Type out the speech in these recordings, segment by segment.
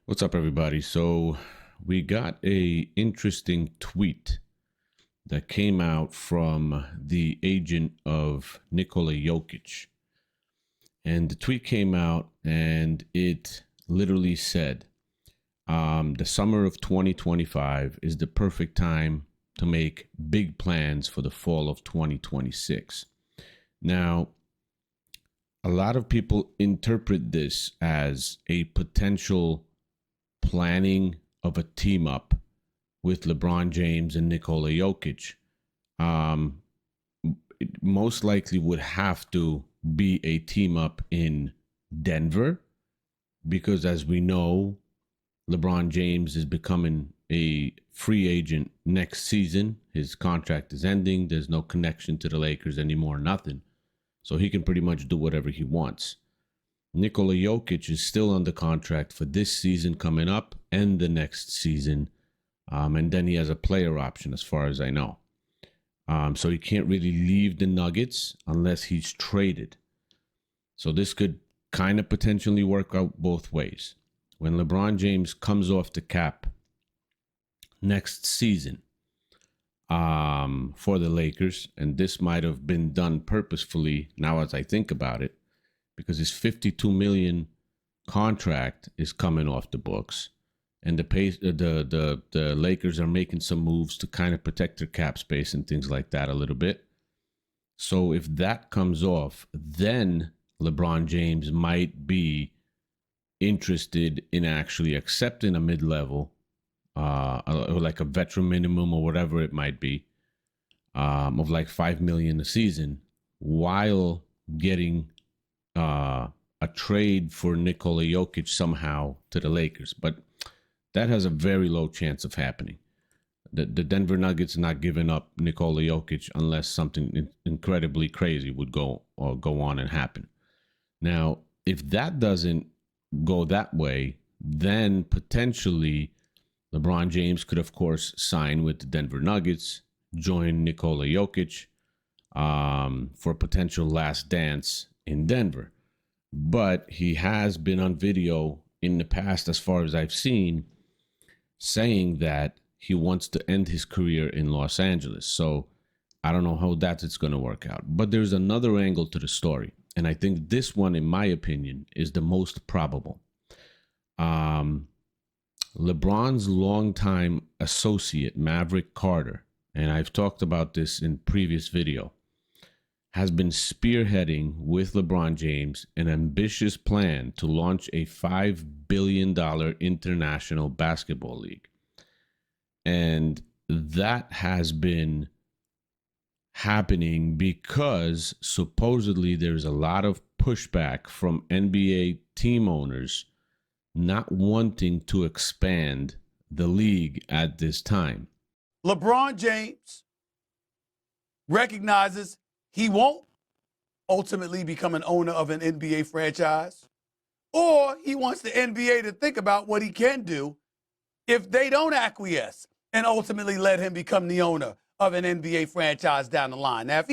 What's up, everybody? So we got a interesting tweet that came out from the agent of Nikola Jokic. And the tweet came out and it literally said, the summer of 2025 is the perfect time to make big plans for the fall of 2026. Now, a lot of people interpret this as a potential planning of a team up with LeBron James and Nikola Jokic. It most likely would have to be a team up in Denver because, as we know, LeBron James is becoming a free agent next season. His contract is ending. There's no connection to the Lakers anymore, nothing. So he can pretty much do whatever he wants. Nikola Jokic is still under contract for this season coming up and the next season. And then he has a player option as far as I know. So he can't really leave the Nuggets unless he's traded. So this could kind of potentially work out both ways. When LeBron James comes off the cap next season for the Lakers, and this might have been done purposefully now as I think about it, because his $52 million contract is coming off the books, and the Lakers are making some moves to kind of protect their cap space and things like that a little bit. So if that comes off, then LeBron James might be interested in actually accepting a mid-level, or like a veteran minimum or whatever it might be, of like $5 million a season, while getting a trade for Nikola Jokic somehow to the Lakers. But that has a very low chance of happening. The Denver Nuggets are not giving up Nikola Jokic unless something incredibly crazy would go on and happen. Now, if that doesn't go that way, then potentially LeBron James could, of course, sign with the Denver Nuggets, join Nikola Jokic for a potential last dance in Denver. But he has been on video in the past, as far as I've seen, saying that he wants to end his career in Los Angeles. So I don't know how that's going to work out. But there's another angle to the story. And I think this one, in my opinion, is the most probable. LeBron's longtime associate, Maverick Carter, and I've talked about this in previous video, has been spearheading with LeBron James an ambitious plan to launch a $5 billion international basketball league. And that has been happening because supposedly there's a lot of pushback from NBA team owners not wanting to expand the league at this time. LeBron James recognizes he won't ultimately become an owner of an NBA franchise, or he wants the NBA to think about what he can do if they don't acquiesce and ultimately let him become the owner of an NBA franchise down the line. Now, if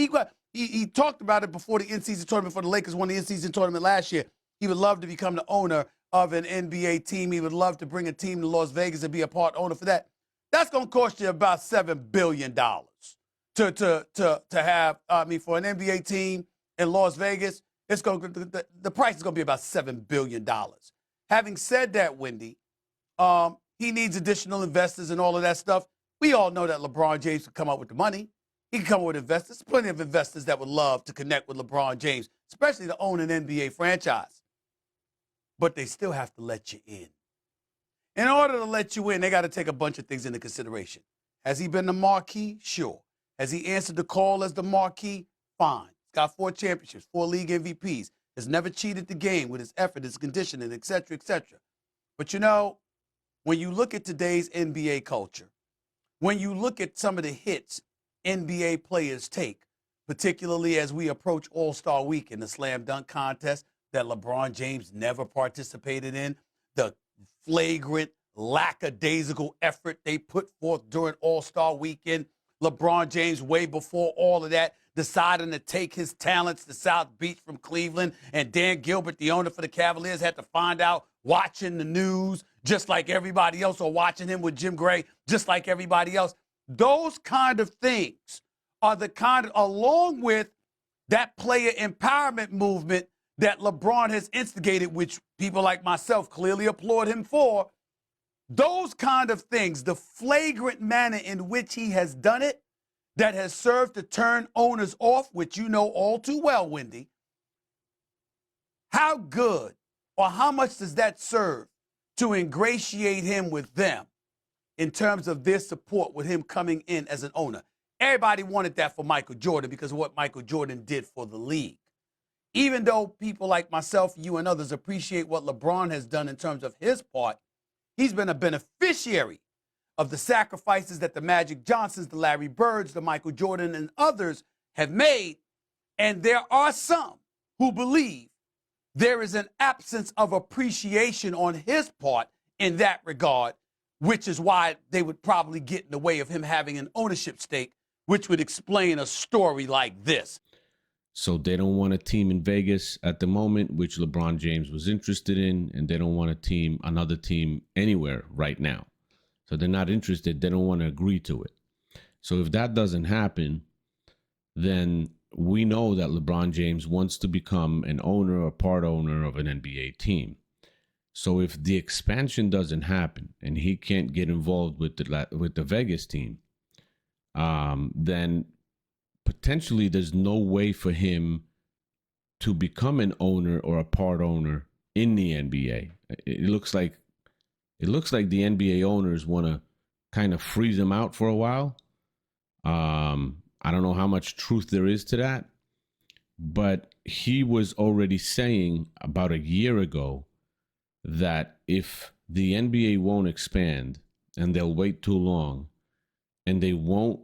he talked about it before the in-season tournament for the Lakers won the in-season tournament last year, he would love to become the owner of an NBA team. He would love to bring a team to Las Vegas and be a part owner for that. That's going to cost you about $7 billion to have. For an NBA team in Las Vegas, the price is going to be about $7 billion. Having said that, Wendy, he needs additional investors and all of that stuff. We all know that LeBron James can come up with the money. He can come up with investors. Plenty of investors that would love to connect with LeBron James, especially to own an NBA franchise. But they still have to let you in. In order to let you in, they got to take a bunch of things into consideration. Has he been the marquee? Sure. Has he answered the call as the marquee? Fine. He's got 4 championships, 4 league MVPs. Has never cheated the game with his effort, his conditioning, et cetera, et cetera. But you know, when you look at today's NBA culture, when you look at some of the hits NBA players take, particularly as we approach All-Star Week in the slam dunk contest that LeBron James never participated in, the flagrant, lackadaisical effort they put forth during All-Star Weekend, LeBron James, way before all of that, deciding to take his talents to South Beach from Cleveland, and Dan Gilbert, the owner for the Cavaliers, had to find out watching the news just like everybody else, or watching him with Jim Gray just like everybody else. Those kind of things are the kind of, along with that player empowerment movement that LeBron has instigated, which people like myself clearly applaud him for. Those kind of things, the flagrant manner in which he has done it, that has served to turn owners off, which you know all too well, Wendy. How good or how much does that serve to ingratiate him with them in terms of their support with him coming in as an owner? Everybody wanted that for Michael Jordan because of what Michael Jordan did for the league. Even though people like myself, you, and others appreciate what LeBron has done in terms of his part, he's been a beneficiary of the sacrifices that the Magic Johnsons, the Larry Birds, the Michael Jordan, and others have made. And there are some who believe there is an absence of appreciation on his part in that regard, which is why they would probably get in the way of him having an ownership stake, which would explain a story like this. So they don't want a team in Vegas at the moment, which LeBron James was interested in, and they don't want another team anywhere right now. So they're not interested. They don't want to agree to it. So if that doesn't happen, then we know that LeBron James wants to become an owner or part owner of an NBA team. So if the expansion doesn't happen and he can't get involved with the Vegas team, then potentially there's no way for him to become an owner or a part owner in the NBA. It looks like the NBA owners want to kind of freeze him out for a while. I don't know how much truth there is to that, but he was already saying about a year ago that if the NBA won't expand and they'll wait too long and they won't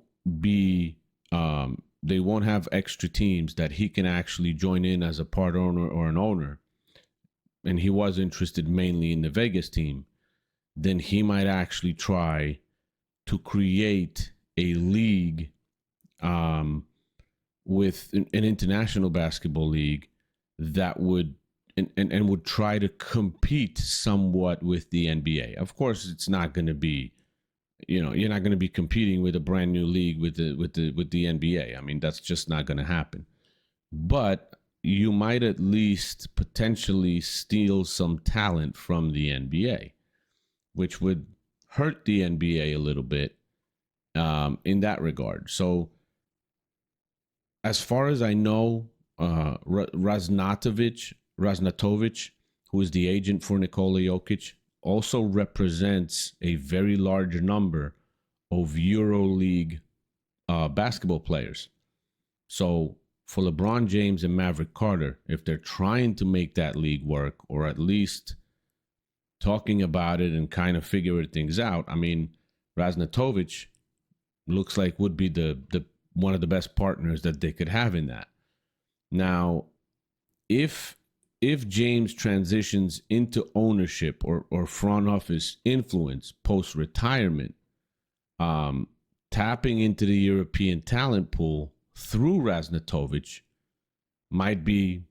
have extra teams that he can actually join in as a part owner or an owner, and he was interested mainly in the Vegas team, then he might actually try to create a league with an international basketball league that would and would try to compete somewhat with the NBA. Of course, it's not going to be, you're not going to be competing with a brand new league with the NBA. I mean, that's just not going to happen. But you might at least potentially steal some talent from the NBA, which would hurt the NBA a little bit in that regard. So as far as I know, Raznatovic, who is the agent for Nikola Jokic, also represents a very large number of EuroLeague basketball players. So for LeBron James and Maverick Carter, if they're trying to make that league work, or at least talking about it and kind of figure things out, I mean, Raznatovic looks like would be the one of the best partners that they could have in that. Now, if James transitions into ownership or front office influence post-retirement, tapping into the European talent pool through Raznatovic might be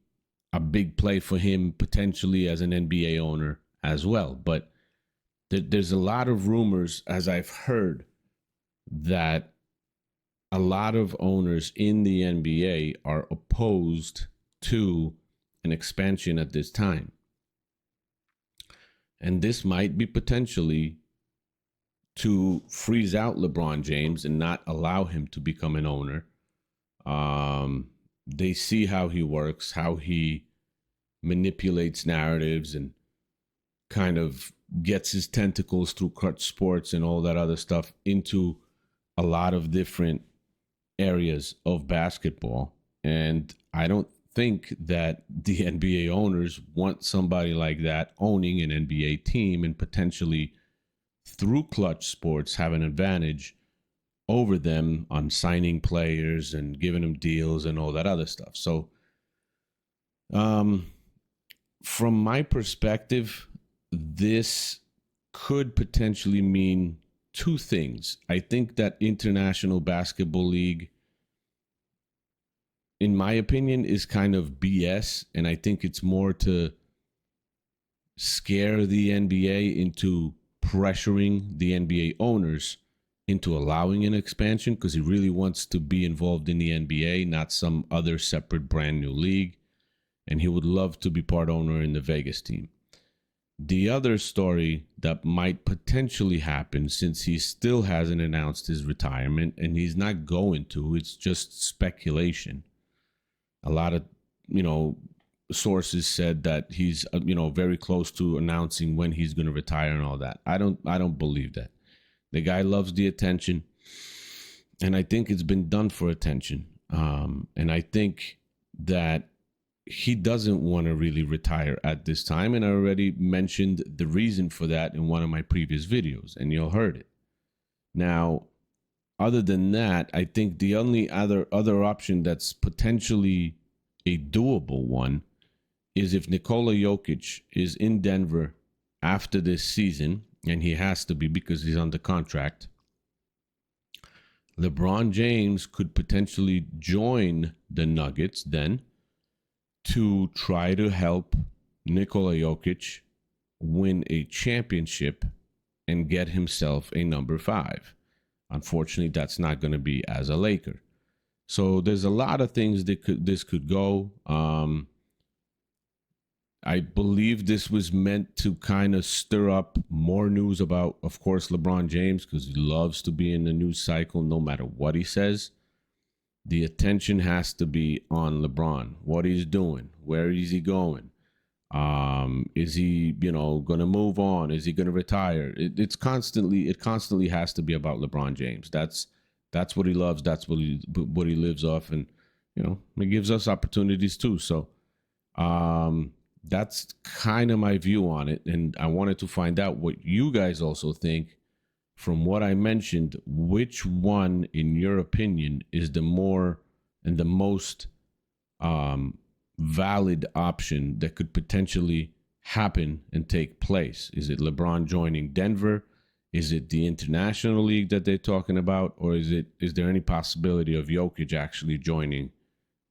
a big play for him potentially as an NBA owner as well. But there's a lot of rumors, as I've heard, that a lot of owners in the NBA are opposed to an expansion at this time. And this might be potentially to freeze out LeBron James and not allow him to become an owner. They see how he works, how he manipulates narratives and kind of gets his tentacles through Crutch Sports and all that other stuff into a lot of different areas of basketball. And I don't think that the NBA owners want somebody like that owning an NBA team and potentially through Clutch Sports have an advantage over them on signing players and giving them deals and all that other stuff. So from my perspective, this could potentially mean two things. I think that International Basketball League, in my opinion, is kind of BS. And I think it's more to scare the NBA into pressuring the NBA owners into allowing an expansion, because he really wants to be involved in the NBA, not some other separate brand new league. And he would love to be part owner in the Vegas team. The other story that might potentially happen, since he still hasn't announced his retirement, and he's not going to, it's just speculation. A lot of, sources said that he's, very close to announcing when he's going to retire and all that. I don't believe that. The guy loves the attention, and I think it's been done for attention. And I think that he doesn't want to really retire at this time. And I already mentioned the reason for that in one of my previous videos, and you all heard it. Now, other than that, I think the only other option that's potentially a doable one is if Nikola Jokic is in Denver after this season, and he has to be because he's under contract. LeBron James could potentially join the Nuggets then to try to help Nikola Jokic win a championship and get himself a number 5. Unfortunately, that's not going to be as a Laker. So there's a lot of things that this could go. I believe this was meant to kind of stir up more news about, of course, LeBron James, because he loves to be in the news cycle no matter what he says. The attention has to be on LeBron, what he's doing, where is he going? Is he, going to move on? Is he going to retire? It constantly has to be about LeBron James. That's what he loves. That's what he lives off, and it gives us opportunities too. So, that's kind of my view on it, and I wanted to find out what you guys also think. From what I mentioned, which one, in your opinion, is the more and the most valid option that could potentially happen and take place? Is it LeBron joining Denver? Is it the international league that they're talking about? Or is there any possibility of Jokic actually joining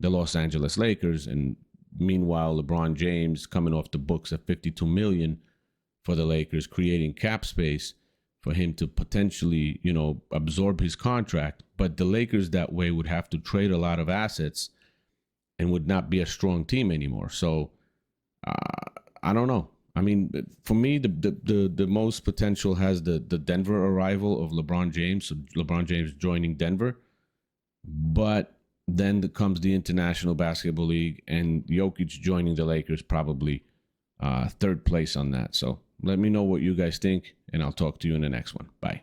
the Los Angeles Lakers? And meanwhile, LeBron James coming off the books at $52 million for the Lakers, creating cap space for him to potentially, absorb his contract. But the Lakers that way would have to trade a lot of assets and would not be a strong team anymore. So I don't know. I mean, for me, the most potential has the Denver arrival of LeBron James. So LeBron James joining Denver. But then comes the International Basketball League, and Jokic joining the Lakers, probably third place on that. So let me know what you guys think, and I'll talk to you in the next one. Bye.